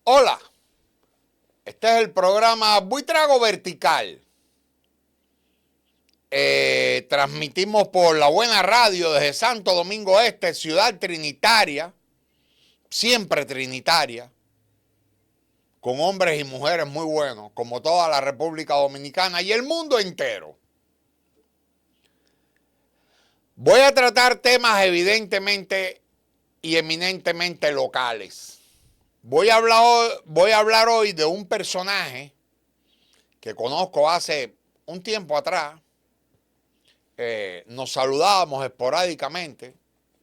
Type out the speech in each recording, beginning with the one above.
Hola, este es el programa Buitrago Vertical. Transmitimos por la buena radio desde Santo Domingo Este, ciudad trinitaria, siempre trinitaria, con hombres y mujeres muy buenos, como toda la República Dominicana y el mundo entero. Voy a tratar temas evidentemente y eminentemente locales. Voy a hablar hoy de un personaje que conozco hace un tiempo atrás. Nos saludábamos esporádicamente,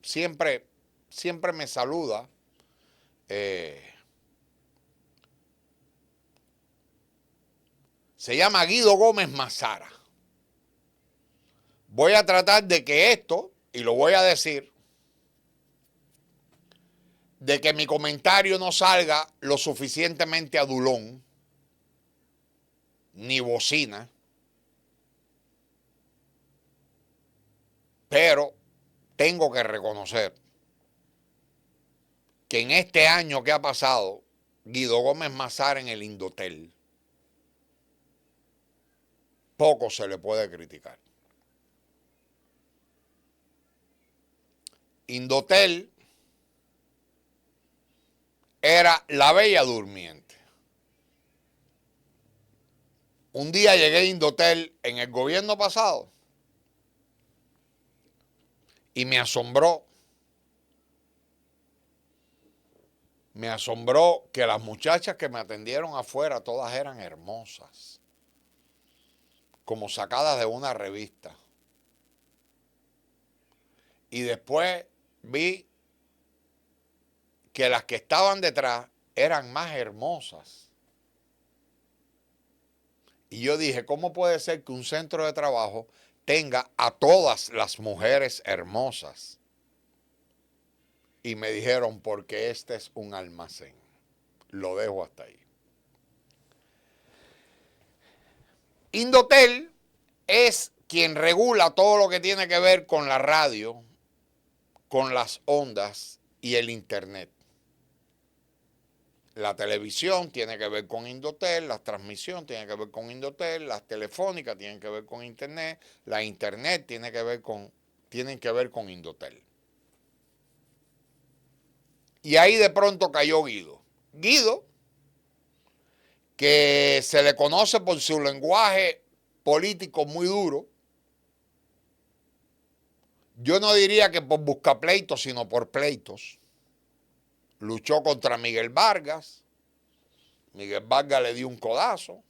siempre me saluda. Se llama Guido Gómez Mazara. Voy a tratar de que esto, y lo voy a decir, de que mi comentario no salga lo suficientemente adulón, ni bocina, pero tengo que reconocer que en este año que ha pasado, Guido Gómez Mazara en el Indotel, poco se le puede criticar. Indotel era la bella durmiente. Un día llegué a Indotel en el gobierno pasado y me asombró que las muchachas que me atendieron afuera todas eran hermosas, como sacadas de una revista. Y después vi que las que estaban detrás eran más hermosas. Y yo dije, ¿cómo puede ser que un centro de trabajo tenga a todas las mujeres hermosas? Y me dijeron, porque este es un almacén. Lo dejo hasta ahí. Indotel es quien regula todo lo que tiene que ver con la radio, con las ondas y el internet. La televisión tiene que ver con Indotel, la transmisión tiene que ver con Indotel, las telefónicas tienen que ver con internet, la internet tienen que ver con Indotel. Y ahí de pronto cayó Guido. Guido, que se le conoce por su lenguaje político muy duro. Yo no diría que por buscapleitos, sino por pleitos. Luchó contra Miguel Vargas. Miguel Vargas le dio un codazo.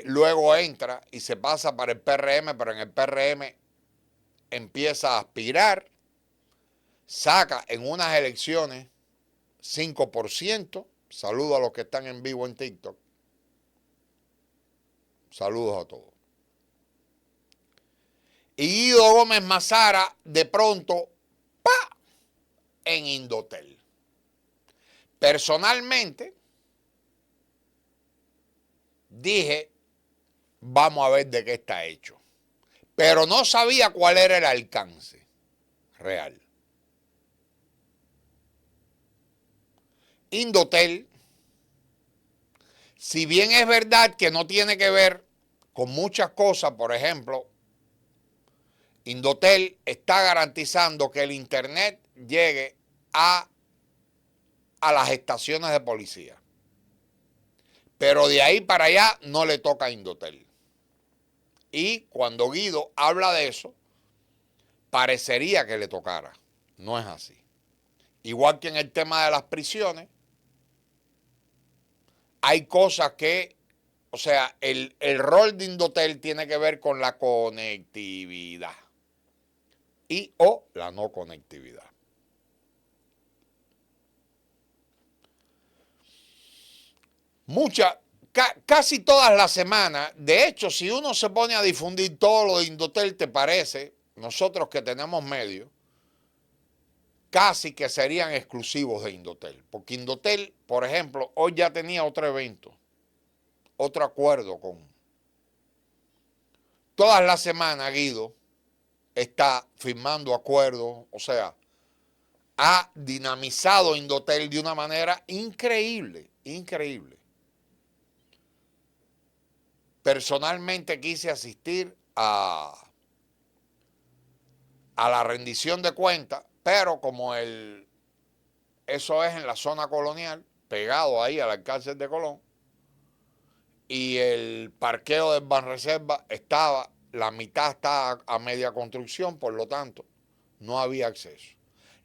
Luego entra y se pasa para el PRM, pero en el PRM empieza a aspirar. Saca en unas elecciones 5%. Saludos a los que están en vivo en TikTok. Saludos a todos. Y Guido Gómez Mazara, de pronto, ¡pa!, en Indotel. Personalmente, dije, vamos a ver de qué está hecho. Pero no sabía cuál era el alcance real. Indotel, si bien es verdad que no tiene que ver con muchas cosas, por ejemplo, Indotel está garantizando que el internet llegue a las estaciones de policía. Pero de ahí para allá no le toca a Indotel. Y cuando Guido habla de eso, parecería que le tocara. No es así. Igual que en el tema de las prisiones, hay cosas que, o sea, el rol de Indotel tiene que ver con la conectividad y o la no conectividad. Casi todas las semanas, de hecho, si uno se pone a difundir todo lo de Indotel, te parece, nosotros que tenemos medios, casi que serían exclusivos de Indotel. Porque Indotel, por ejemplo, hoy ya tenía otro evento, otro acuerdo con... Todas las semanas, Guido está firmando acuerdos, o sea, ha dinamizado Indotel de una manera increíble, increíble. Personalmente quise asistir a la rendición de cuentas, pero como eso es en la zona colonial, pegado ahí al cárcel de Colón, y el parqueo del Banreserva la mitad estaba a media construcción, por lo tanto, no había acceso.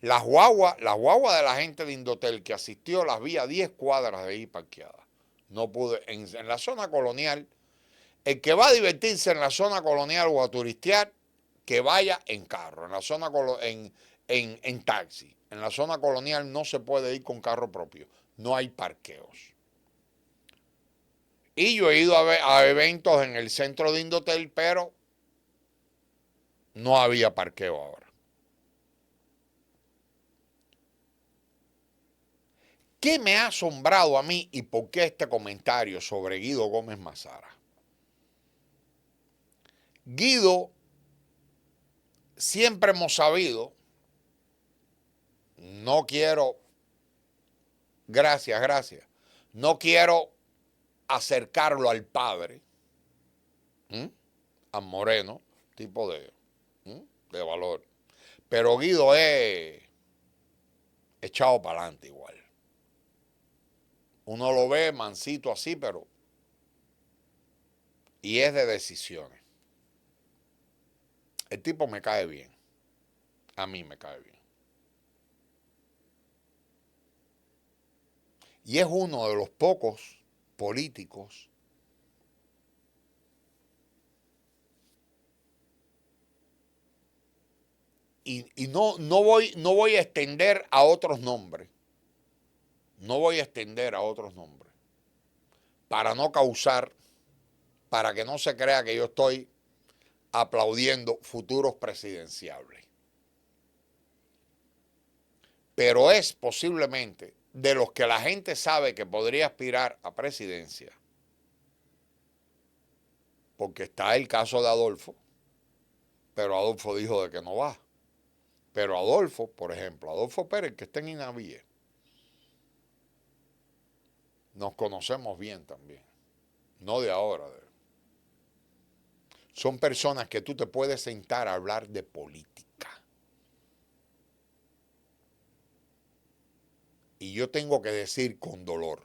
Las guaguas de la gente de Indotel que asistió, las vi a 10 cuadras de ahí parqueadas. No pude, en la zona colonial, el que va a divertirse en la zona colonial o a turistear, que vaya en carro, en la zona en taxi. En la zona colonial no se puede ir con carro propio, no hay parqueos. Y yo he ido a eventos en el centro de Indotel, pero no había parqueo ahora. ¿Qué me ha asombrado a mí y por qué este comentario sobre Guido Gómez Mazara? Guido, siempre hemos sabido, no quiero, gracias, no quiero acercarlo al padre, a Moreno, tipo de valor. Pero Guido es echado para adelante igual. Uno lo ve mansito así, pero... Y es de decisiones. El tipo me cae bien. A mí me cae bien. Y es uno de los pocos políticos y no voy a extender a otros nombres. No voy a extender a otros nombres. Para no causar, para que no se crea que yo estoy aplaudiendo futuros presidenciables. Pero es posiblemente de los que la gente sabe que podría aspirar a presidencia. Porque está el caso de Adolfo, pero Adolfo dijo de que no va. Pero Adolfo, por ejemplo, Adolfo Pérez, que está en Inavíe, nos conocemos bien también. No de ahora. Son personas que tú te puedes sentar a hablar de política. Y yo tengo que decir con dolor,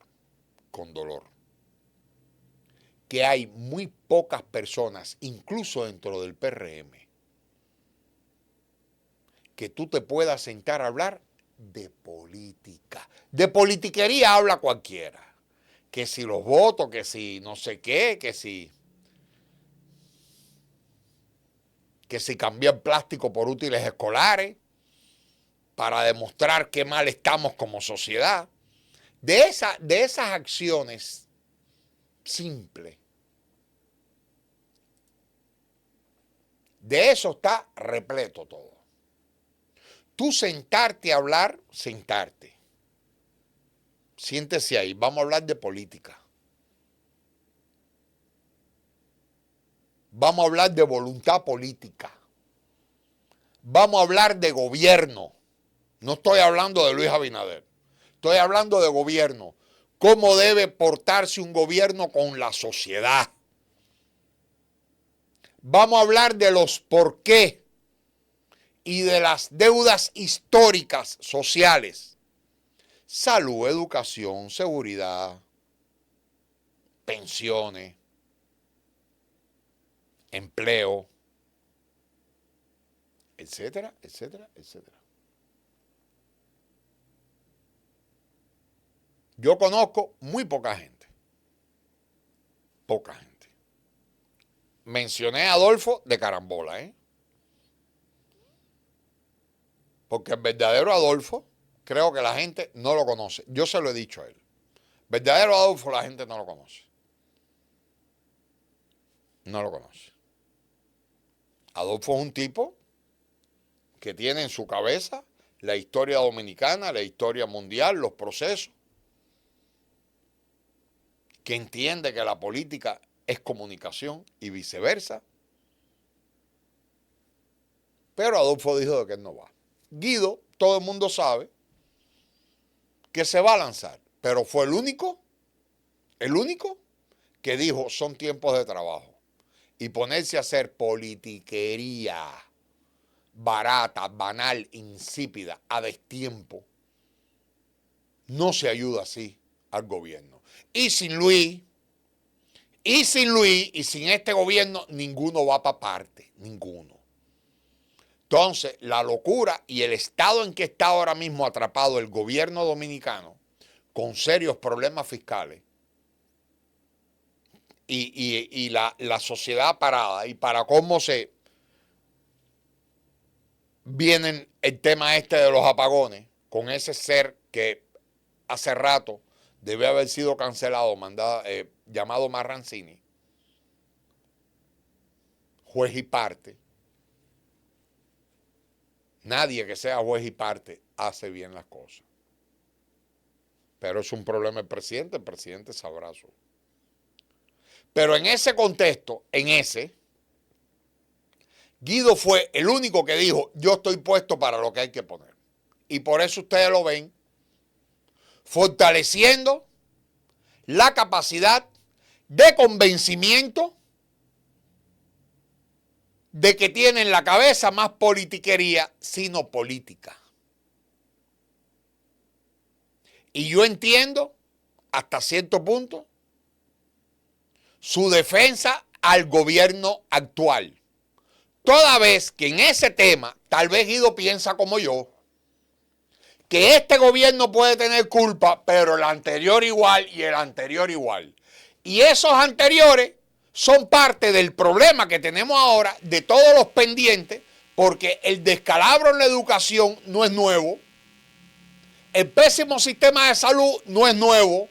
que hay muy pocas personas, incluso dentro del PRM, que tú te puedas sentar a hablar de política. De politiquería habla cualquiera. Que si los votos, que si no sé qué, que si cambiar plástico por útiles escolares para demostrar qué mal estamos como sociedad. De esas acciones simples, de eso está repleto todo. Tú sentarte a hablar, sentarte. Siéntese ahí, vamos a hablar de política. Vamos a hablar de voluntad política. Vamos a hablar de gobierno. No estoy hablando de Luis Abinader. Estoy hablando de gobierno. ¿Cómo debe portarse un gobierno con la sociedad? Vamos a hablar de los por qué y de las deudas históricas sociales. Salud, educación, seguridad, pensiones, empleo, etcétera, etcétera, etcétera. Yo conozco muy poca gente. Poca gente. Mencioné a Adolfo de carambola, porque el verdadero Adolfo, creo que la gente no lo conoce. Yo se lo he dicho a él. Verdadero Adolfo la gente no lo conoce. No lo conoce. Adolfo es un tipo que tiene en su cabeza la historia dominicana, la historia mundial, los procesos, que entiende que la política es comunicación y viceversa. Pero Adolfo dijo de que él no va. Guido, todo el mundo sabe que se va a lanzar, pero fue el único que dijo son tiempos de trabajo. Y ponerse a hacer politiquería barata, banal, insípida, a destiempo, no se ayuda así al gobierno. Y sin Luis, y sin este gobierno, ninguno va para parte, ninguno. Entonces, la locura y el estado en que está ahora mismo atrapado el gobierno dominicano, con serios problemas fiscales, y la sociedad parada, y para cómo se vienen el tema este de los apagones, con ese ser que hace rato debe haber sido cancelado, llamado Marrancini, juez y parte. Nadie que sea juez y parte hace bien las cosas. Pero es un problema el presidente sabrá eso. Pero en ese contexto, Guido fue el único que dijo, yo estoy puesto para lo que hay que poner. Y por eso ustedes lo ven fortaleciendo la capacidad de convencimiento de que tienen la cabeza más politiquería, sino política. Y yo entiendo, hasta cierto punto, su defensa al gobierno actual. Toda vez que en ese tema, tal vez Guido piensa como yo, que este gobierno puede tener culpa, pero el anterior igual y el anterior igual. Y esos anteriores son parte del problema que tenemos ahora de todos los pendientes, porque el descalabro en la educación no es nuevo, el pésimo sistema de salud no es nuevo,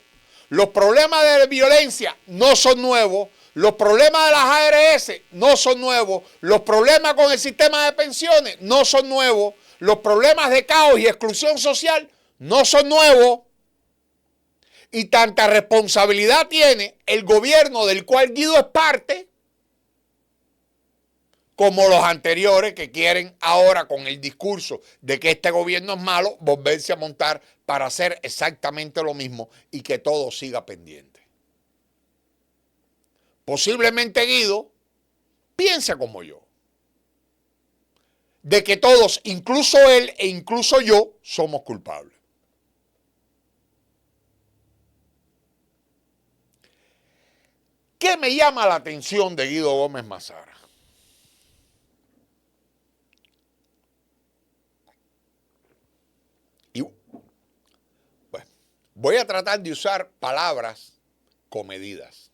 los problemas de violencia no son nuevos, los problemas de las ARS no son nuevos, los problemas con el sistema de pensiones no son nuevos, los problemas de caos y exclusión social no son nuevos. Y tanta responsabilidad tiene el gobierno del cual Guido es parte, como los anteriores que quieren ahora, con el discurso de que este gobierno es malo, volverse a montar para hacer exactamente lo mismo y que todo siga pendiente. Posiblemente Guido piense como yo, de que todos, incluso él e incluso yo, somos culpables. ¿Qué me llama la atención de Guido Gómez Mazara? Y bueno, voy a tratar de usar palabras comedidas.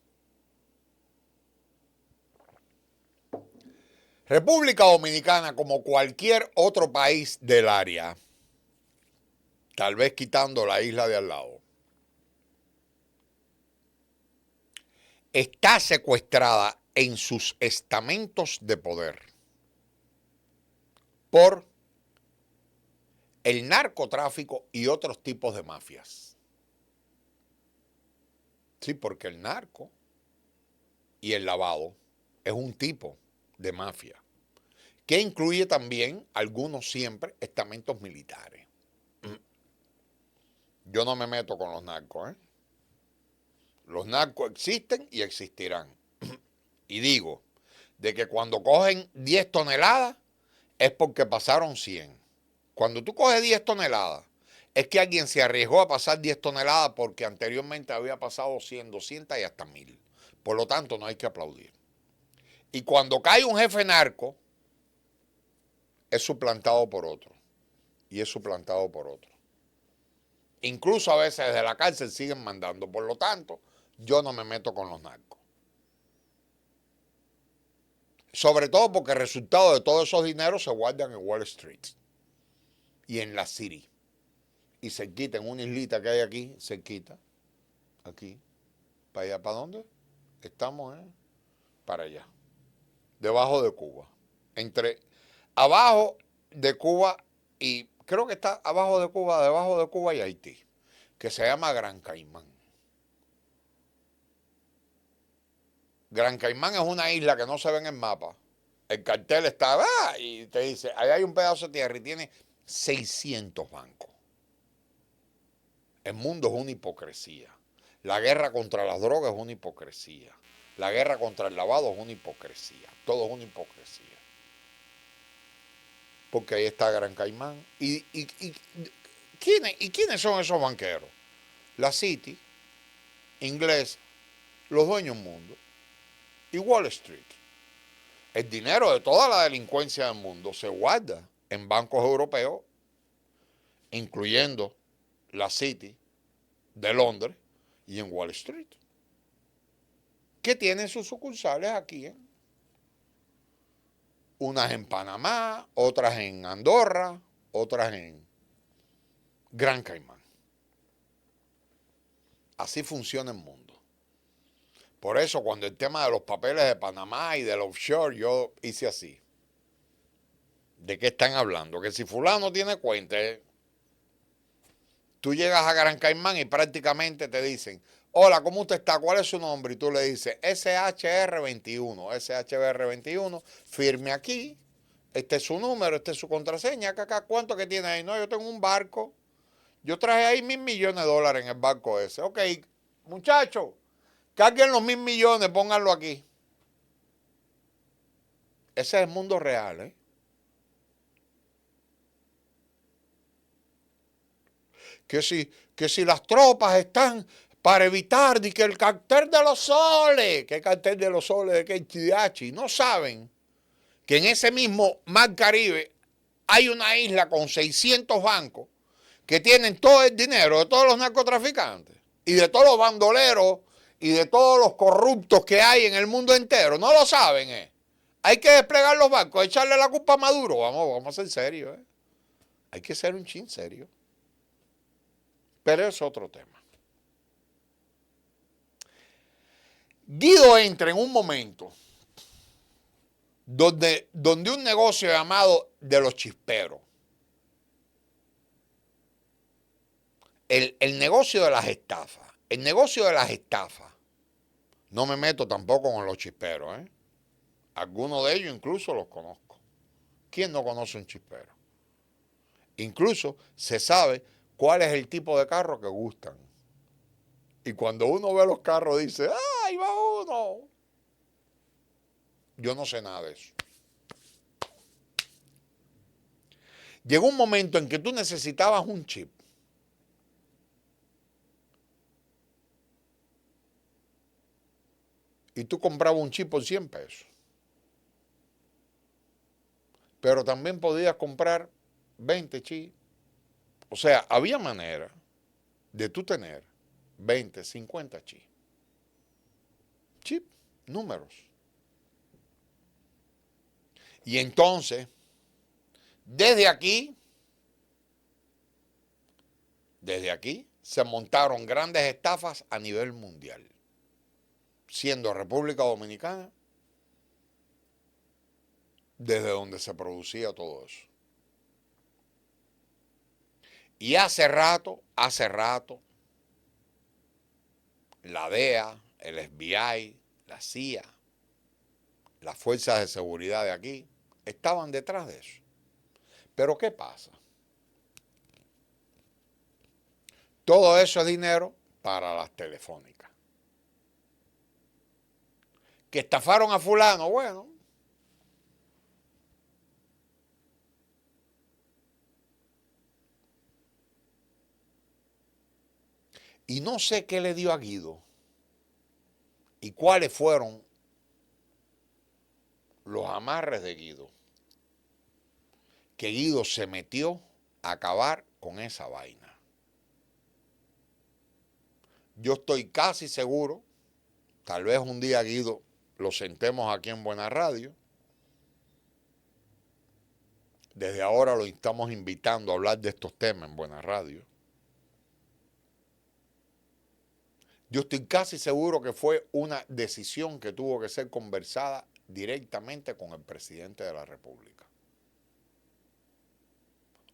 República Dominicana, como cualquier otro país del área, tal vez quitando la isla de al lado, está secuestrada en sus estamentos de poder por el narcotráfico y otros tipos de mafias. Sí, porque el narco y el lavado es un tipo de mafia que incluye también, algunos siempre, estamentos militares. Yo no me meto con los narcos, ¿eh? Los narcos existen y existirán. Y digo, de que cuando cogen 10 toneladas es porque pasaron 100. Cuando tú coges 10 toneladas, es que alguien se arriesgó a pasar 10 toneladas porque anteriormente había pasado 100, 200 y hasta 1000. Por lo tanto, no hay que aplaudir. Y cuando cae un jefe narco, es suplantado por otro. Y es suplantado por otro. Incluso a veces desde la cárcel siguen mandando. Por lo tanto, yo no me meto con los narcos. Sobre todo porque el resultado de todos esos dineros se guardan en Wall Street y en la City. Y cerquita, en una islita que hay aquí, cerquita, aquí, para allá, ¿para dónde? Estamos, para allá, debajo de Cuba. Abajo de Cuba y creo que está abajo de Cuba, debajo de Cuba y Haití, que se llama Gran Caimán. Gran Caimán es una isla que no se ve en el mapa. El cartel está, y te dice, ahí hay un pedazo de tierra y tiene 600 bancos. El mundo es una hipocresía. La guerra contra las drogas es una hipocresía. La guerra contra el lavado es una hipocresía. Todo es una hipocresía. Porque ahí está Gran Caimán. ¿Quiénes son esos banqueros? La City, inglesa, los dueños del mundo y Wall Street. El dinero de toda la delincuencia del mundo se guarda en bancos europeos, incluyendo la City de Londres y en Wall Street, que tienen sus sucursales aquí, unas en Panamá, otras en Andorra, otras en Gran Caimán. Así funciona el mundo. Por eso cuando el tema de los papeles de Panamá y del offshore, yo hice así. ¿De qué están hablando? Que si fulano tiene cuenta, tú llegas a Gran Caimán y prácticamente te dicen, hola, ¿cómo usted está? ¿Cuál es su nombre? Y tú le dices, SHR21, SHR21, firme aquí, este es su número, este es su contraseña, acá, ¿cuánto que tiene ahí? No, yo tengo un barco, yo traje ahí $1.000 millones en el barco ese. Ok, muchachos, carguen los 1.000 millones, pónganlo aquí. Ese es el mundo real, ¿eh? Que si las tropas están para evitar que el cartel de los soles, ¿qué cartel de los soles de qué chidachi? No saben que en ese mismo Mar Caribe hay una isla con 600 bancos que tienen todo el dinero de todos los narcotraficantes y de todos los bandoleros y de todos los corruptos que hay en el mundo entero. No lo saben, ¿eh? Hay que desplegar los bancos, echarle la culpa a Maduro. Vamos a ser serios, ¿eh? Hay que ser un chin serio. Pero es otro tema. Guido entra en un momento donde un negocio llamado de los chisperos, el negocio de las estafas, no me meto tampoco con los chisperos, ¿eh? Algunos de ellos incluso los conozco. ¿Quién no conoce un chispero? Incluso se sabe cuál es el tipo de carro que gustan. Y cuando uno ve los carros dice, ¡ah, ahí va uno! Yo no sé nada de eso. Llegó un momento en que tú necesitabas un chip. Y tú comprabas un chip por 100 pesos. Pero también podías comprar 20 chips. O sea, había manera de tú tener 20, 50 chips. Chip, números. Y entonces, desde aquí, se montaron grandes estafas a nivel mundial. Siendo República Dominicana desde donde se producía todo eso. Y hace rato, la DEA, el FBI, la CIA, las fuerzas de seguridad de aquí, estaban detrás de eso. Pero ¿qué pasa? Todo eso es dinero para las telefónicas. ¿Que estafaron a fulano? Bueno. Y no sé qué le dio a Guido y cuáles fueron los amarres de Guido. Que Guido se metió a acabar con esa vaina. Yo estoy casi seguro, tal vez un día Guido lo sentemos aquí en Buena Radio. Desde ahora lo estamos invitando a hablar de estos temas en Buena Radio. Yo estoy casi seguro que fue una decisión que tuvo que ser conversada directamente con el presidente de la República.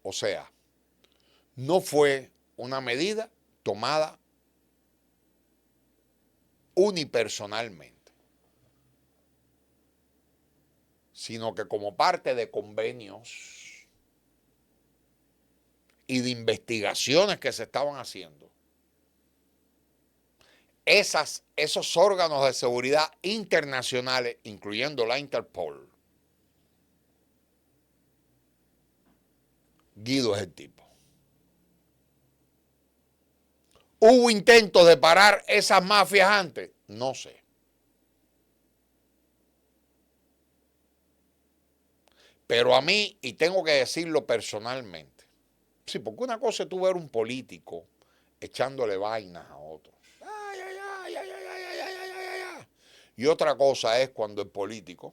O sea, no fue una medida tomada unipersonalmente, sino que como parte de convenios y de investigaciones que se estaban haciendo, esos órganos de seguridad internacionales, incluyendo la Interpol, Guido es el tipo. ¿Hubo intentos de parar esas mafias antes? No sé. Pero a mí, y tengo que decirlo personalmente, sí, porque una cosa es tú ver un político echándole vainas a otro. Ay, ay, ay, ay, ay, ay, ay, ay, ay, ay, ay. Y otra cosa es cuando el político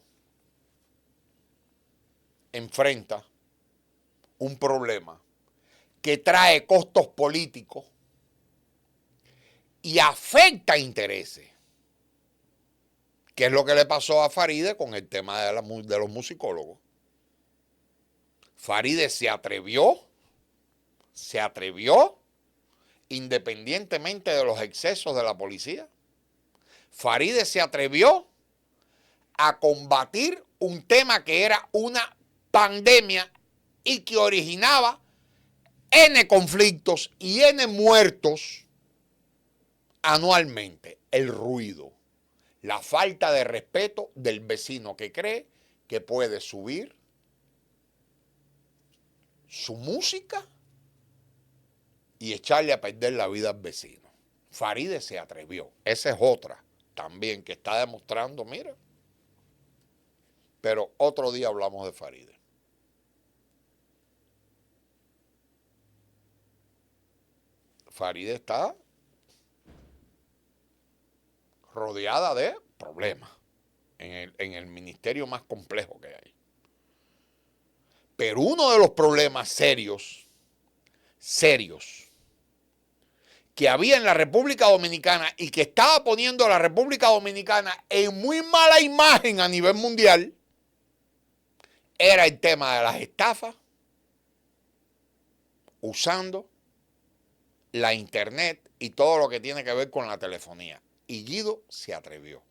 enfrenta un problema que trae costos políticos y afecta intereses, que es lo que le pasó a Faride con el tema de los musicólogos. Faride se atrevió, independientemente de los excesos de la policía. Faride se atrevió a combatir un tema que era una pandemia y que originaba N conflictos y N muertos anualmente. El ruido, la falta de respeto del vecino que cree que puede subir su música y echarle a perder la vida al vecino. Faride se atrevió. Esa es otra también que está demostrando, mira. Pero otro día hablamos de Faride. Faride está rodeada de problemas en el ministerio más complejo que hay. Pero uno de los problemas serios, que había en la República Dominicana y que estaba poniendo a la República Dominicana en muy mala imagen a nivel mundial, era el tema de las estafas usando la internet y todo lo que tiene que ver con la telefonía. Y Guido se atrevió.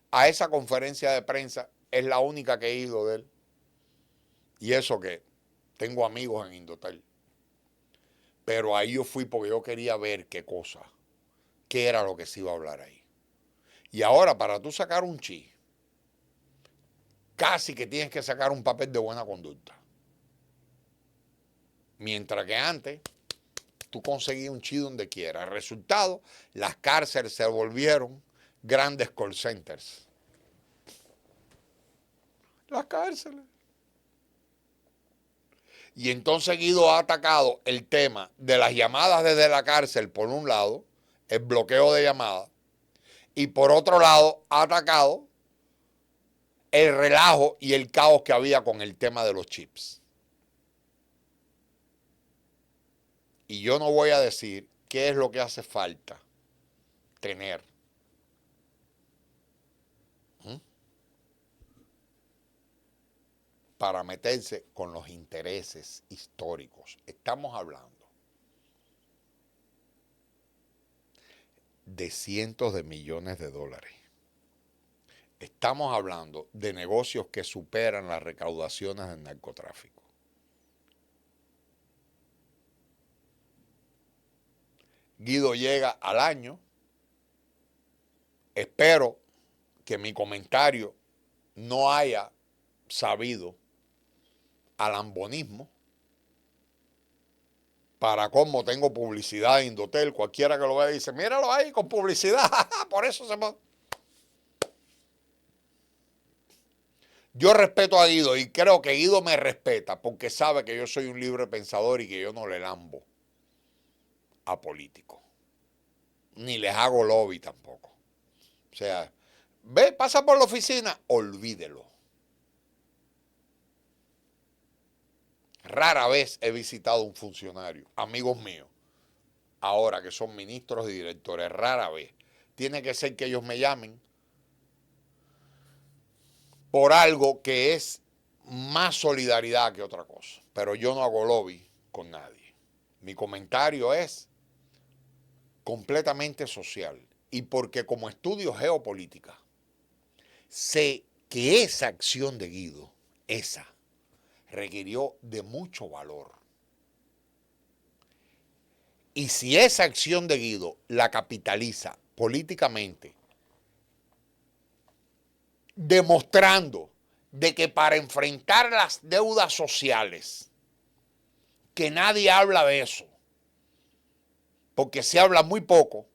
A esa conferencia de prensa es la única que he ido de él. Y eso que tengo amigos en Indotel. Pero ahí yo fui porque yo quería ver qué cosa, qué era lo que se iba a hablar ahí. Y ahora, para tú sacar un chi, casi que tienes que sacar un papel de buena conducta. Mientras que antes, tú conseguías un chi donde quiera. El resultado, las cárceles se volvieron grandes call centers. Las cárceles. Y entonces Guido ha atacado el tema de las llamadas desde la cárcel, por un lado, el bloqueo de llamadas, y por otro lado ha atacado el relajo y el caos que había con el tema de los chips. Y yo no voy a decir qué es lo que hace falta tener. Para meterse con los intereses históricos. Estamos hablando de cientos de millones de dólares. Estamos hablando de negocios que superan las recaudaciones del narcotráfico. Guido llega al año. Espero que mi comentario no haya sabido a lambonismo. Para cómo tengo publicidad en Indotel, cualquiera que lo vea dice, míralo ahí con publicidad, por eso se va. Yo respeto a Guido y creo que Guido me respeta porque sabe que yo soy un libre pensador y que yo no le lambo a políticos. Ni les hago lobby tampoco. O sea, ve, pasa por la oficina, olvídelo. Rara vez he visitado un funcionario, amigos míos, ahora que son ministros y directores, rara vez. Tiene que ser que ellos me llamen por algo que es más solidaridad que otra cosa. Pero yo no hago lobby con nadie. Mi comentario es completamente social. Y porque como estudio geopolítica, sé que esa acción de Guido, esa, requirió de mucho valor. Y si esa acción de Guido la capitaliza políticamente, demostrando de que para enfrentar las deudas sociales, que nadie habla de eso, porque se habla muy poco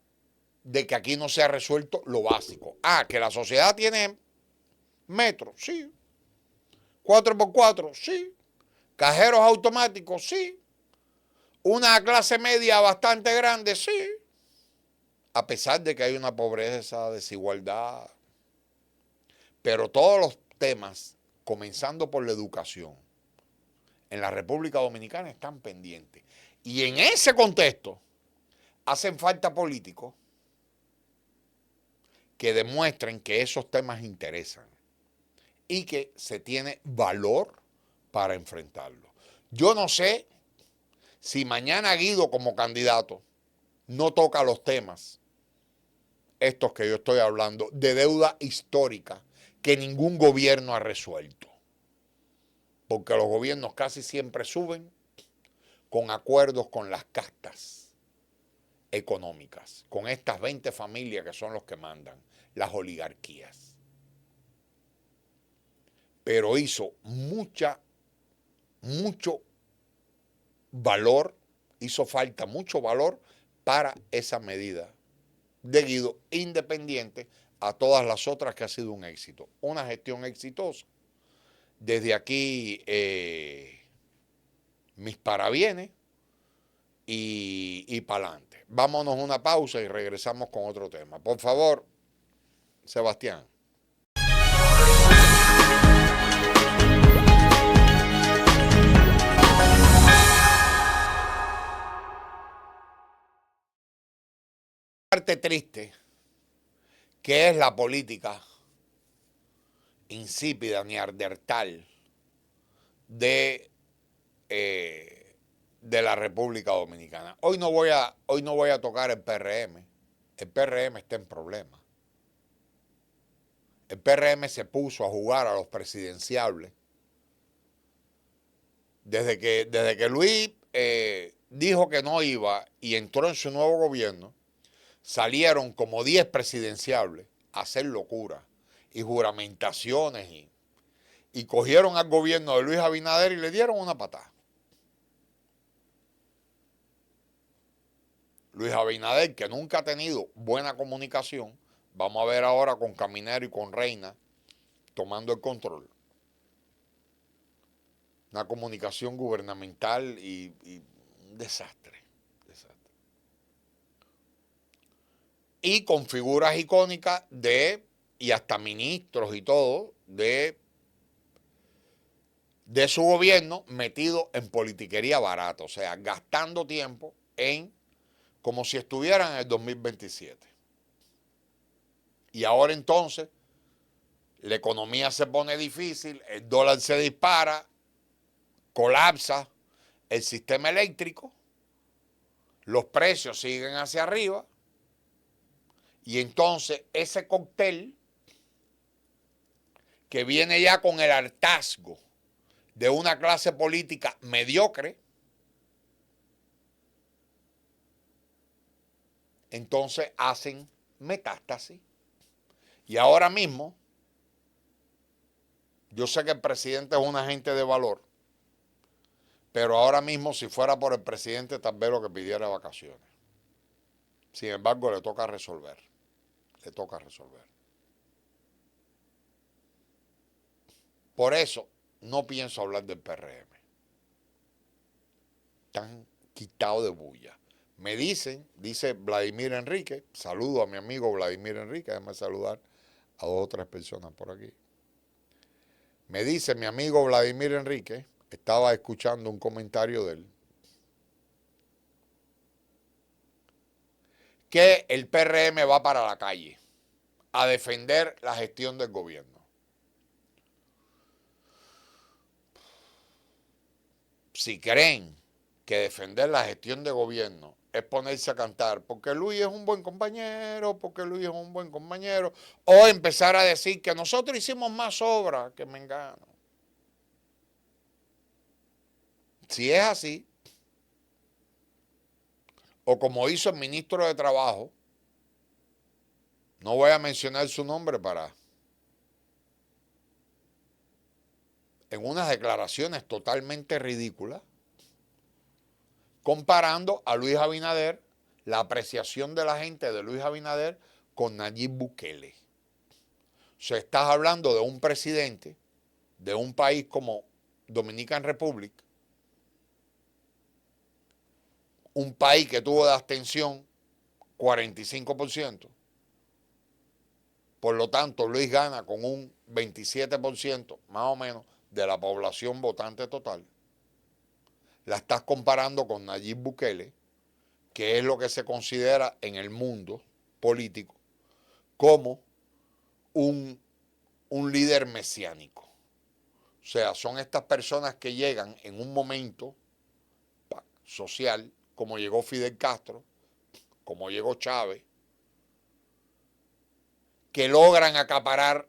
de que aquí no se ha resuelto lo básico. Que la sociedad tiene metro, sí. 4x4, sí. Cajeros automáticos, sí. Una clase media bastante grande, sí. A pesar de que hay una pobreza, desigualdad. Pero todos los temas, comenzando por la educación, en la República Dominicana están pendientes. Y en ese contexto, hacen falta políticos que demuestren que esos temas interesan y que se tiene valor para enfrentarlo. Yo no sé si mañana Guido como candidato no toca los temas, estos que yo estoy hablando, de deuda histórica que ningún gobierno ha resuelto. Porque los gobiernos casi siempre suben con acuerdos con las castas económicas, con estas 20 familias que son los que mandan, las oligarquías. Pero hizo mucho valor, hizo falta mucho valor para esa medida de Guido, independiente a todas las otras que ha sido un éxito. Una gestión exitosa. Desde aquí, mis parabienes y para adelante. Vámonos a una pausa y regresamos con otro tema. Por favor, Sebastián. Parte triste, que es la política insípida, neandertal de la República Dominicana. Hoy no voy a tocar el PRM. El PRM está en problemas. El PRM se puso a jugar a los presidenciables. Desde que Luis dijo que no iba y entró en su nuevo gobierno, salieron como 10 presidenciables a hacer locura y juramentaciones y cogieron al gobierno de Luis Abinader y le dieron una patada. Luis Abinader, que nunca ha tenido buena comunicación, vamos a ver ahora con Caminero y con Reina tomando el control. Una comunicación gubernamental y un desastre. Y con figuras icónicas y hasta ministros y todo, de su gobierno metido en politiquería barata, o sea, gastando tiempo como si estuvieran en el 2027. Y ahora entonces, la economía se pone difícil, el dólar se dispara, colapsa el sistema eléctrico, los precios siguen hacia arriba, y entonces ese cóctel que viene ya con el hartazgo de una clase política mediocre, entonces hacen metástasis. Y ahora mismo, yo sé que el presidente es un agente de valor, pero ahora mismo si fuera por el presidente tal vez lo que pidiera vacaciones. Sin embargo, le toca resolver. Por eso no pienso hablar del PRM. Están quitados de bulla. Me dice Vladimir Enrique, saludo a mi amigo Vladimir Enrique, déjame saludar a 2 o 3 personas por aquí. Me dice mi amigo Vladimir Enrique, estaba escuchando un comentario de él, que el PRM va para la calle a defender la gestión del gobierno. Si creen que defender la gestión de gobierno es ponerse a cantar porque Luis es un buen compañero, o empezar a decir que nosotros hicimos más obras que Mengano. Si es así, o como hizo el ministro de Trabajo, no voy a mencionar su nombre en unas declaraciones totalmente ridículas, comparando a Luis Abinader, la apreciación de la gente de Luis Abinader con Nayib Bukele. O sea, estás hablando de un presidente de un país como Dominican Republic, un país que tuvo de abstención 45%, por lo tanto Luis gana con un 27% más o menos de la población votante total. La estás comparando con Nayib Bukele, que es lo que se considera en el mundo político como un líder mesiánico. O sea, son estas personas que llegan en un momento social, como llegó Fidel Castro, como llegó Chávez, que logran acaparar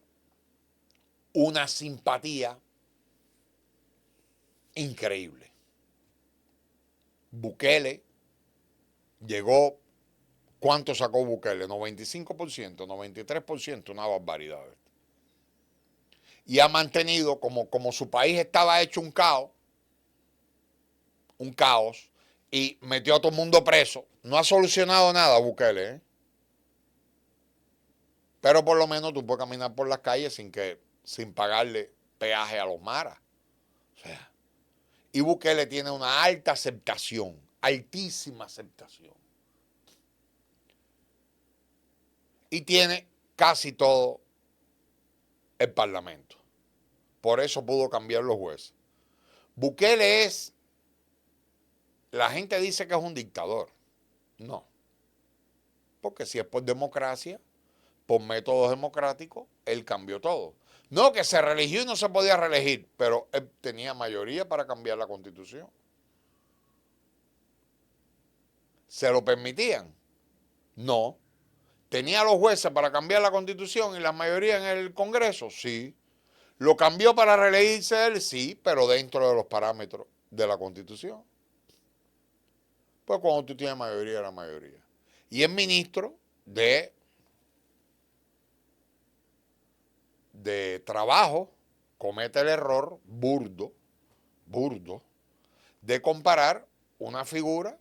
una simpatía increíble. Bukele llegó, ¿cuánto sacó Bukele? 95%, 93%, una barbaridad. Y ha mantenido, como su país estaba hecho un caos, y metió a todo el mundo preso. No ha solucionado nada Bukele, ¿eh? Pero por lo menos tú puedes caminar por las calles sin pagarle peaje a los maras. O sea, y Bukele tiene una alta aceptación, altísima aceptación. Y tiene casi todo el parlamento. Por eso pudo cambiar los jueces. Bukele es, la gente dice que es un dictador. No. Porque si es por democracia, por métodos democráticos, él cambió todo. No, que se religió y no se podía reelegir, pero él tenía mayoría para cambiar la constitución. ¿Se lo permitían? No. ¿Tenía los jueces para cambiar la constitución y la mayoría en el Congreso? Sí. ¿Lo cambió para reelegirse él? Sí, pero dentro de los parámetros de la constitución. Pues cuando tú tienes mayoría, la mayoría. Y el ministro de Trabajo comete el error burdo, de comparar una figura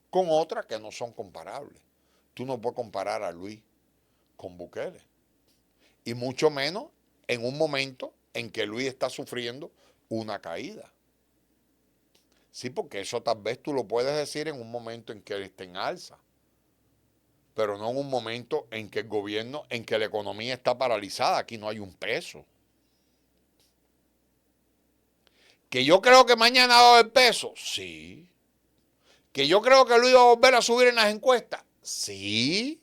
con otra que no son comparables. Tú no puedes comparar a Luis con Bukele. Y mucho menos en un momento en que Luis está sufriendo una caída. Sí, porque eso tal vez tú lo puedes decir en un momento en que él esté en alza, pero no en un momento en que el gobierno, en que la economía está paralizada. Aquí no hay un peso. ¿Que yo creo que mañana va a haber peso? Sí. ¿Que yo creo que Luis va a volver a subir en las encuestas? Sí.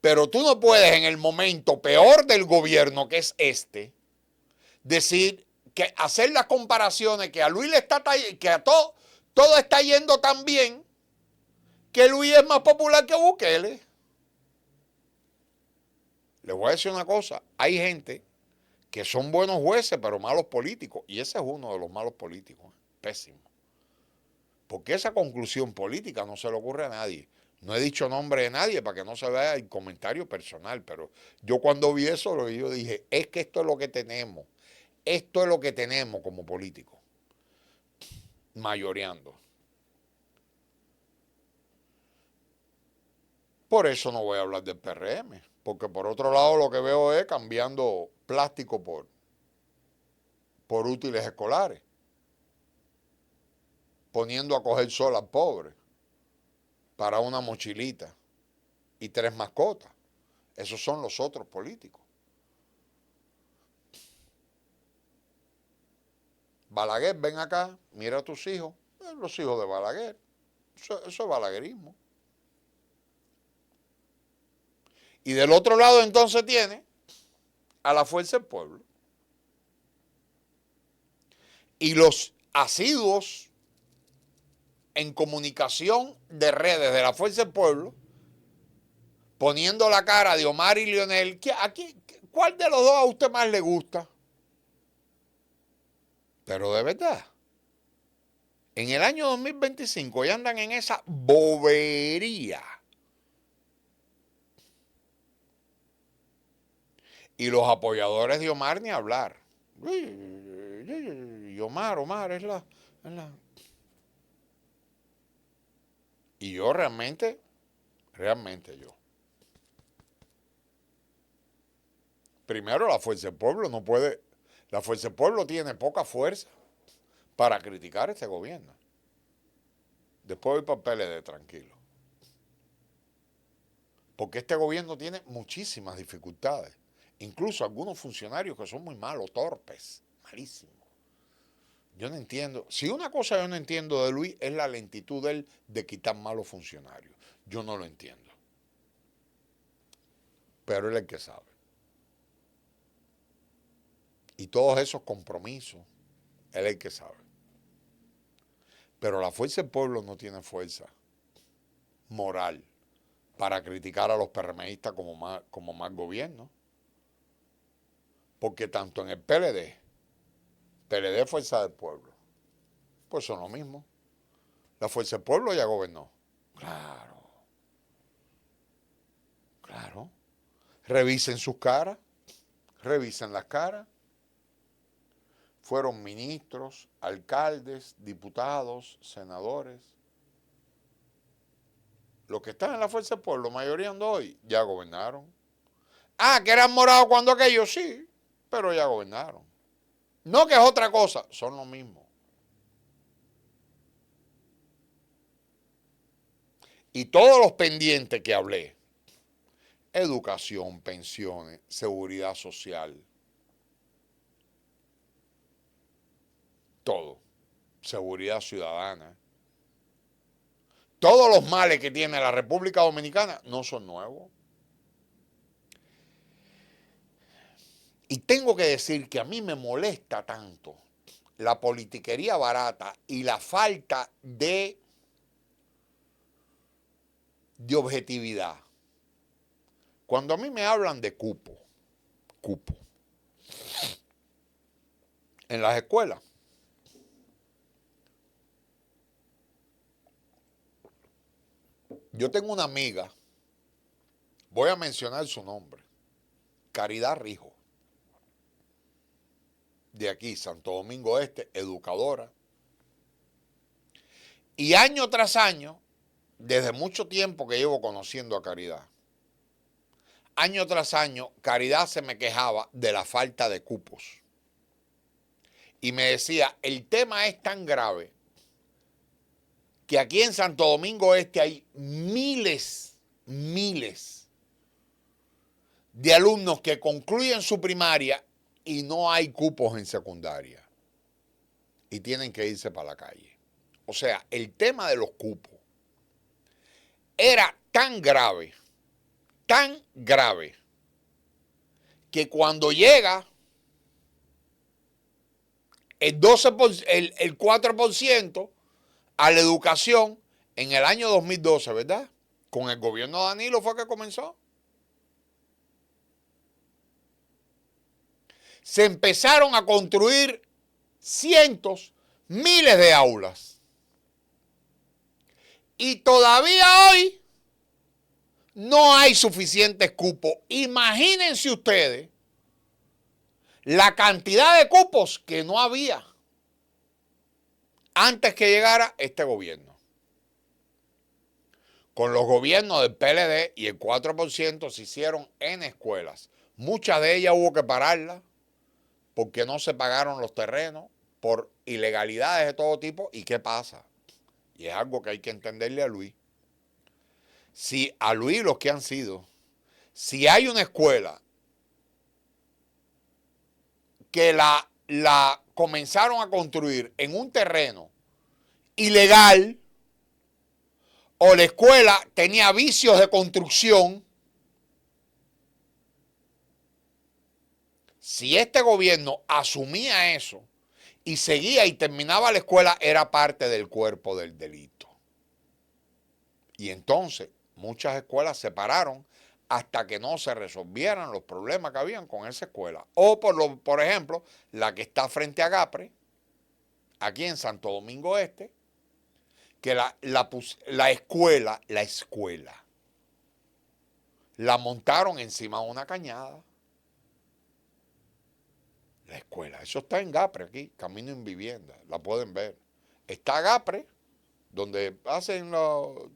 Pero tú no puedes en el momento peor del gobierno, que es decir que hacer las comparaciones que a Luis le está que a todo está yendo tan bien que Luis es más popular que Bukele. Les voy a decir una cosa, hay gente que son buenos jueces pero malos políticos, y ese es uno de los malos políticos, pésimo. Porque esa conclusión política no se le ocurre a nadie. No he dicho nombre de nadie para que no se vea el comentario personal, pero yo cuando vi eso, yo dije, es que esto es lo que tenemos. Esto es lo que tenemos como políticos, mayoreando. Por eso no voy a hablar del PRM, porque por otro lado lo que veo es cambiando plástico por útiles escolares, poniendo a coger sol al pobre para una mochilita y 3 mascotas. Esos son los otros políticos. Balaguer, ven acá, mira a tus hijos, los hijos de Balaguer. Eso es balaguerismo. Y del otro lado entonces tiene a la Fuerza del Pueblo. Y los asiduos en comunicación de redes de la Fuerza del Pueblo, poniendo la cara de Omar y Leonel, ¿cuál de los dos a usted más le gusta? Pero de verdad, En el año 2025 ya andan en esa bobería. Y los apoyadores de Omar ni hablar. Y Omar es la... Y yo realmente yo. Primero, la Fuerza del Pueblo no puede... La Fuerza del Pueblo tiene poca fuerza para criticar este gobierno. Después voy para el PLD, tranquilo. Porque este gobierno tiene muchísimas dificultades. Incluso algunos funcionarios que son muy malos, torpes, malísimos. Yo no entiendo. Si una cosa yo no entiendo de Luis es la lentitud de él de quitar malos funcionarios. Yo no lo entiendo. Pero él es el que sabe. Y todos esos compromisos, él es el que sabe. Pero la fuerza del pueblo no tiene fuerza moral para criticar a los PRMistas como mal gobierno. Porque tanto en el PLD Fuerza del Pueblo, pues son lo mismo. La Fuerza del Pueblo ya gobernó. Claro. Revisen sus caras, revisen las caras. Fueron ministros, alcaldes, diputados, senadores. Los que están en la Fuerza del Pueblo, mayoría de hoy, ya gobernaron. Ah, que eran morados cuando aquellos, sí, pero ya gobernaron. No que es otra cosa, son lo mismo. Y todos los pendientes que hablé, educación, pensiones, seguridad social, todo, seguridad ciudadana, todos los males que tiene la República Dominicana no son nuevos. Y tengo que decir que a mí me molesta tanto la politiquería barata y la falta de objetividad. Cuando a mí me hablan de cupo, en las escuelas, yo tengo una amiga, voy a mencionar su nombre, Caridad Rijo, de aquí, Santo Domingo Este, educadora. Y año tras año, desde mucho tiempo que llevo conociendo a Caridad, año tras año, Caridad se me quejaba de la falta de cupos. Y me decía, el tema es tan grave que aquí en Santo Domingo Este hay miles de alumnos que concluyen su primaria y no hay cupos en secundaria. Y tienen que irse para la calle. O sea, el tema de los cupos era tan grave, que cuando llega el 4% a la educación en el año 2012, ¿verdad? Con el gobierno de Danilo fue que comenzó. Se empezaron a construir cientos, miles de aulas. Y todavía hoy no hay suficientes cupos. Imagínense ustedes la cantidad de cupos que no había antes que llegara este gobierno. Con los gobiernos del PLD y el 4% se hicieron en escuelas. Muchas de ellas hubo que pararlas porque no se pagaron los terrenos por ilegalidades de todo tipo. ¿Y qué pasa? Y es algo que hay que entenderle a Luis. Si a Luis los que han sido, si hay una escuela que la comenzaron a construir en un terreno ilegal, o la escuela tenía vicios de construcción, si este gobierno asumía eso y seguía y terminaba la escuela, era parte del cuerpo del delito. Y entonces muchas escuelas se pararon hasta que no se resolvieran los problemas que habían con esa escuela. O por ejemplo, la que está frente a Gapre, aquí en Santo Domingo Este, que la escuela, la montaron encima de una cañada. La escuela, eso está en Gapre aquí, Camino en Vivienda, la pueden ver. Está Gapre, donde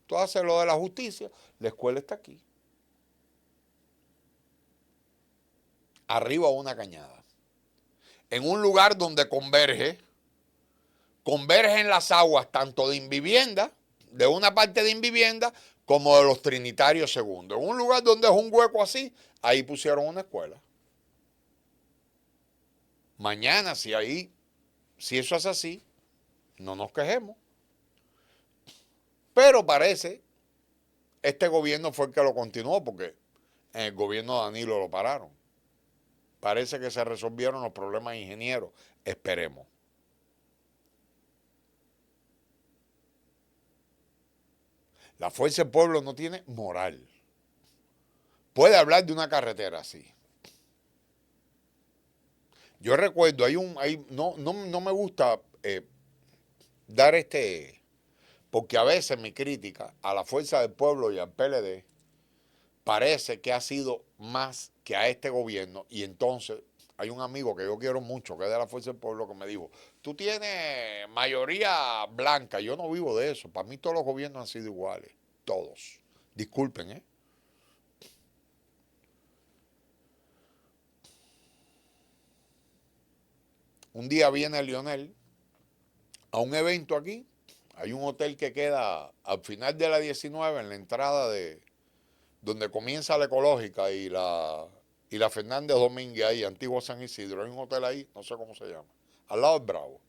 tú haces lo de la justicia, la escuela está aquí. Arriba una cañada. En un lugar donde convergen las aguas tanto de Invivienda, de una parte de Invivienda, como de los Trinitarios Segundos. En un lugar donde es un hueco así, ahí pusieron una escuela. Mañana, si eso es así, no nos quejemos. Pero parece, este gobierno fue el que lo continuó, porque en el gobierno de Danilo lo pararon. Parece que se resolvieron los problemas ingenieros. Esperemos. La Fuerza del Pueblo no tiene moral. Puede hablar de una carretera así. Yo recuerdo, no me gusta dar porque a veces mi crítica a la Fuerza del Pueblo y al PLD parece que ha sido más que a este gobierno, y entonces hay un amigo que yo quiero mucho, que es de la Fuerza del Pueblo, que me dijo, tú tienes mayoría blanca. Yo no vivo de eso. Para mí todos los gobiernos han sido iguales. Todos. Disculpen, ¿eh? Un día viene Lionel a un evento aquí. Hay un hotel que queda al final de la 19, en la entrada de donde comienza la Ecológica y la Fernández Domínguez, ahí, Antiguo San Isidro. Hay un hotel ahí, no sé cómo se llama, al lado del Bravo.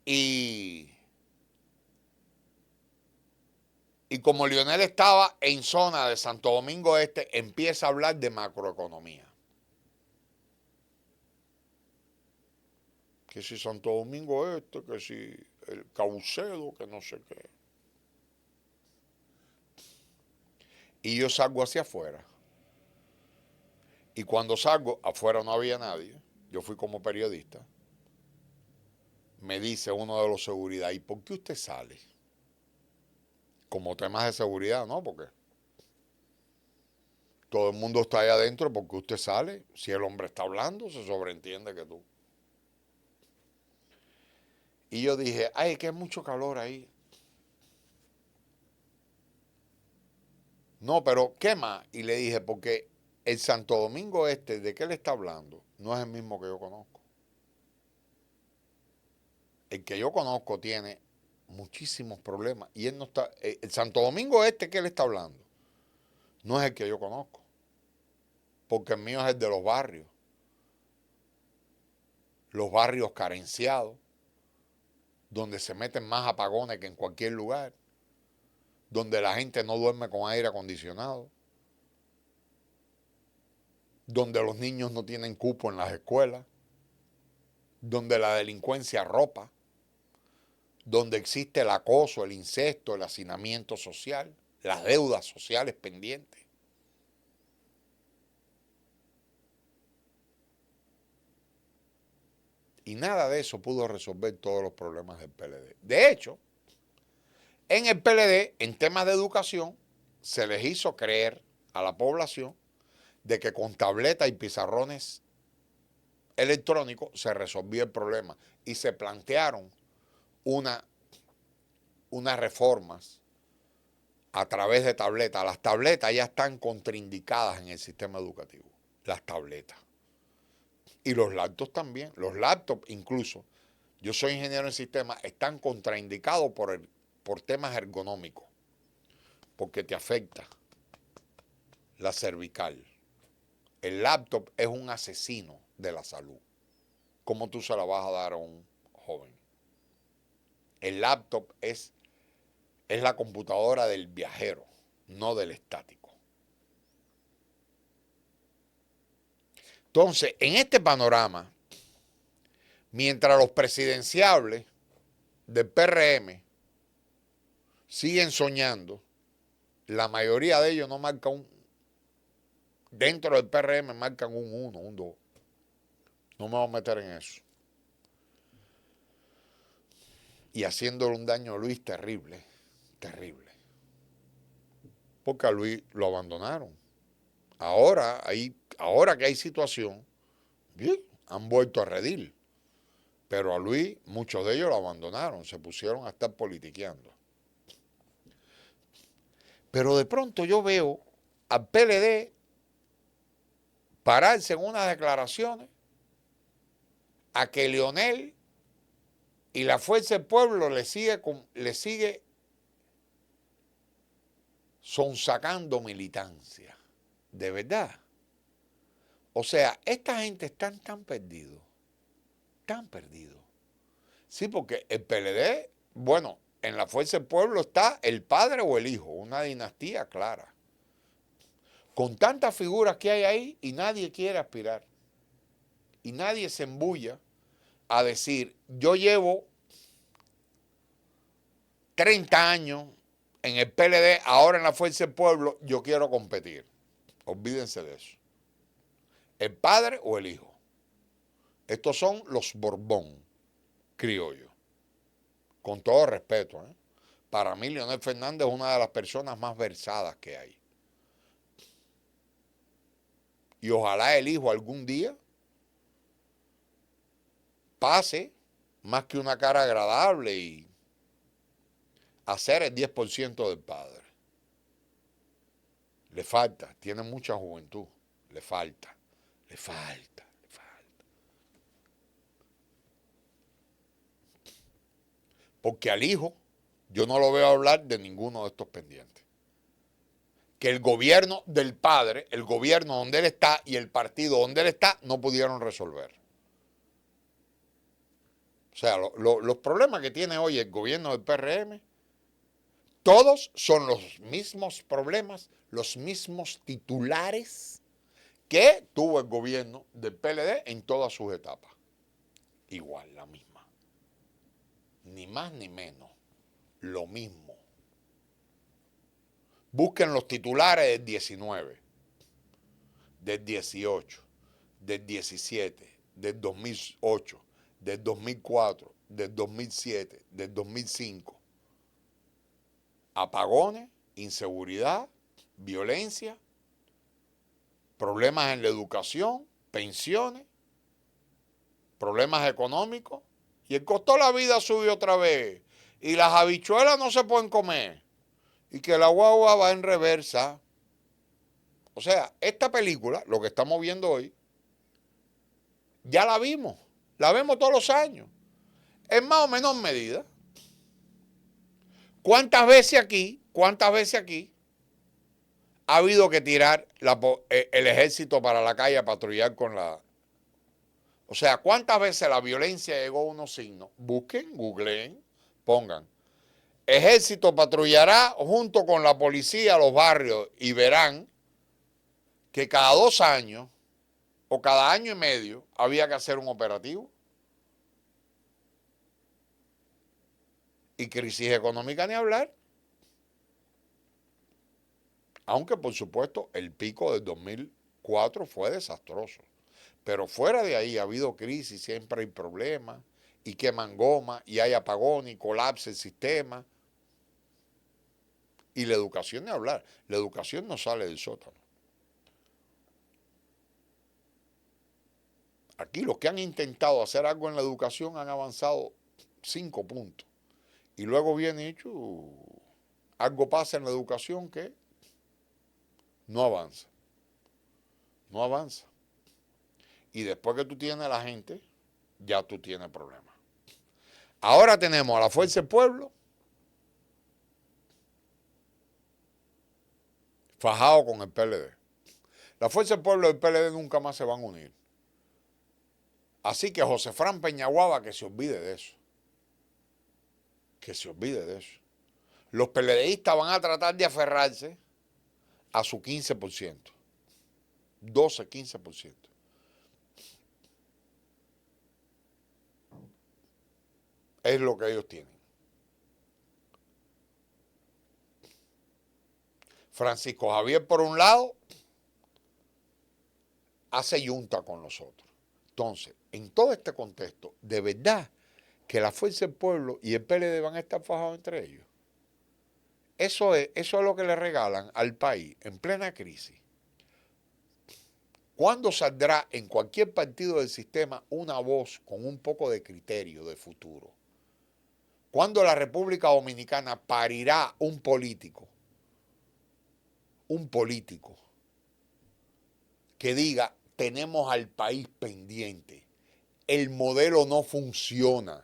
Y como Lionel estaba en zona de Santo Domingo Este, empieza a hablar de macroeconomía. Que si Santo Domingo Este, que si el Caucedo, que no sé qué. Y yo salgo hacia afuera. Y cuando salgo, afuera no había nadie. Yo fui como periodista. Me dice uno de los seguridad, ¿y por qué usted sale? Como temas de seguridad, ¿no? Porque todo el mundo está ahí adentro, porque usted sale. Si el hombre está hablando, se sobreentiende que tú. Y yo dije, ay, que hay mucho calor ahí. No, pero ¿qué más? Y le dije, porque el Santo Domingo Este, ¿de qué le está hablando? No es el mismo que yo conozco. El que yo conozco tiene muchísimos problemas. Y él no está. El Santo Domingo Este que él está hablando no es el que yo conozco. Porque el mío es el de los barrios. Los barrios carenciados, donde se meten más apagones que en cualquier lugar, donde la gente no duerme con aire acondicionado, donde los niños no tienen cupo en las escuelas, donde la delincuencia arropa, donde existe el acoso, el incesto, el hacinamiento social, las deudas sociales pendientes. Y nada de eso pudo resolver todos los problemas del PLD. De hecho, en el PLD, en temas de educación, se les hizo creer a la población de que con tabletas y pizarrones electrónicos se resolvía el problema. Y se plantearon unas reformas a través de tabletas. Las tabletas ya están contraindicadas en el sistema educativo. Las tabletas. Y los laptops también. Los laptops incluso, yo soy ingeniero en sistemas, están contraindicados por temas ergonómicos. Porque te afecta la cervical. El laptop es un asesino de la salud. ¿Cómo tú se la vas a dar a un joven? El laptop es la computadora del viajero, no del estático. Entonces, en este panorama, mientras los presidenciables del PRM siguen soñando, la mayoría de ellos no marcan dentro del PRM marcan un 1, un 2. No me voy a meter en eso. y haciéndole un daño a Luis terrible, terrible. Porque a Luis lo abandonaron. Ahora que hay situación, bien, han vuelto a redil. Pero a Luis, muchos de ellos lo abandonaron, se pusieron a estar politiqueando. Pero de pronto yo veo al PLD pararse en unas declaraciones a que Leonel y la Fuerza del Pueblo le sigue sonsacando militancia. De verdad. O sea, esta gente está tan perdido. Tan perdido. Sí, porque el PLD, bueno, en la Fuerza del Pueblo está el padre o el hijo, una dinastía clara. Con tantas figuras que hay ahí y nadie quiere aspirar. Y nadie se embulla a decir, yo llevo 30 años en el PLD, ahora en la Fuerza del Pueblo, yo quiero competir. Olvídense de eso. El padre o el hijo. Estos son los Borbón criollos. Con todo respeto, ¿eh? Para mí, Leonel Fernández es una de las personas más versadas que hay. Y ojalá el hijo algún día pase más que una cara agradable y hacer el 10% del padre. Le falta, tiene mucha juventud. Le falta. Porque al hijo yo no lo veo hablar de ninguno de estos pendientes. Que el gobierno del padre, el gobierno donde él está y el partido donde él está no pudieron resolver. O sea, los problemas que tiene hoy el gobierno del PRM, todos son los mismos problemas, los mismos titulares que tuvo el gobierno del PLD en todas sus etapas. Igual, la misma. Ni más ni menos. Lo mismo. Busquen los titulares del 19, del 18, del 17, del 2008, del 2004, del 2007, del 2005. Apagones, inseguridad, violencia, problemas en la educación, pensiones, problemas económicos. Y el costo de la vida subió otra vez. Y las habichuelas no se pueden comer. Y que la guagua va en reversa. O sea, esta película, lo que estamos viendo hoy, ya la vimos. La vemos todos los años. En más o menos medida. ¿Cuántas veces aquí ha habido que tirar el ejército para la calle a patrullar con la... O sea, ¿cuántas veces la violencia llegó a unos signos? Busquen, googleen, pongan. Ejército patrullará junto con la policía los barrios y verán que cada 2 años o cada año y medio había que hacer un operativo. Y crisis económica ni hablar. Aunque, por supuesto, el pico del 2004 fue desastroso. Pero fuera de ahí ha habido crisis, siempre hay problemas, y queman goma, y hay apagón, y colapsa el sistema. Y la educación ni hablar. La educación no sale del sótano. Aquí los que han intentado hacer algo en la educación han avanzado 5 puntos. Y luego viene hecho, algo pasa en la educación que no avanza. No avanza. Y después que tú tienes a la gente, ya tú tienes problemas. Ahora tenemos a la Fuerza del Pueblo fajado con el PLD. La Fuerza del Pueblo y el PLD nunca más se van a unir. Así que José Fran Peñaguaba que se olvide de eso. Que se olvide de eso. Los PLDistas van a tratar de aferrarse a su 15%. 12, 15%. Es lo que ellos tienen. Francisco Javier, por un lado, hace yunta con los otros. Entonces, en todo este contexto, de verdad que la Fuerza del Pueblo y el PLD van a estar fajados entre ellos. Eso es lo que le regalan al país en plena crisis. ¿Cuándo saldrá en cualquier partido del sistema una voz con un poco de criterio de futuro? ¿Cuándo la República Dominicana parirá un político que diga, tenemos al país pendiente, el modelo no funciona,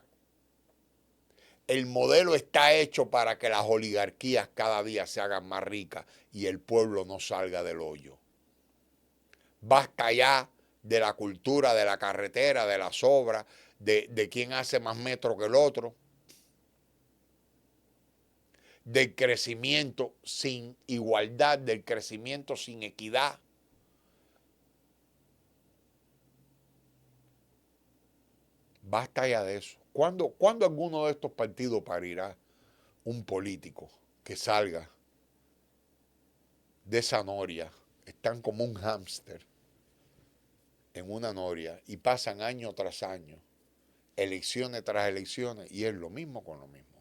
el modelo está hecho para que las oligarquías cada día se hagan más ricas y el pueblo no salga del hoyo? Basta ya de la cultura de la carretera, de las obras, de quién hace más metro que el otro, del crecimiento sin igualdad, del crecimiento sin equidad. Basta ya de eso. ¿Cuándo alguno de estos partidos parirá un político que salga de esa noria? Están como un hámster en una noria y pasan año tras año, elecciones tras elecciones, y es lo mismo con lo mismo.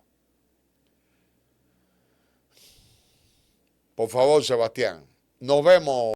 Por favor, Sebastián, nos vemos.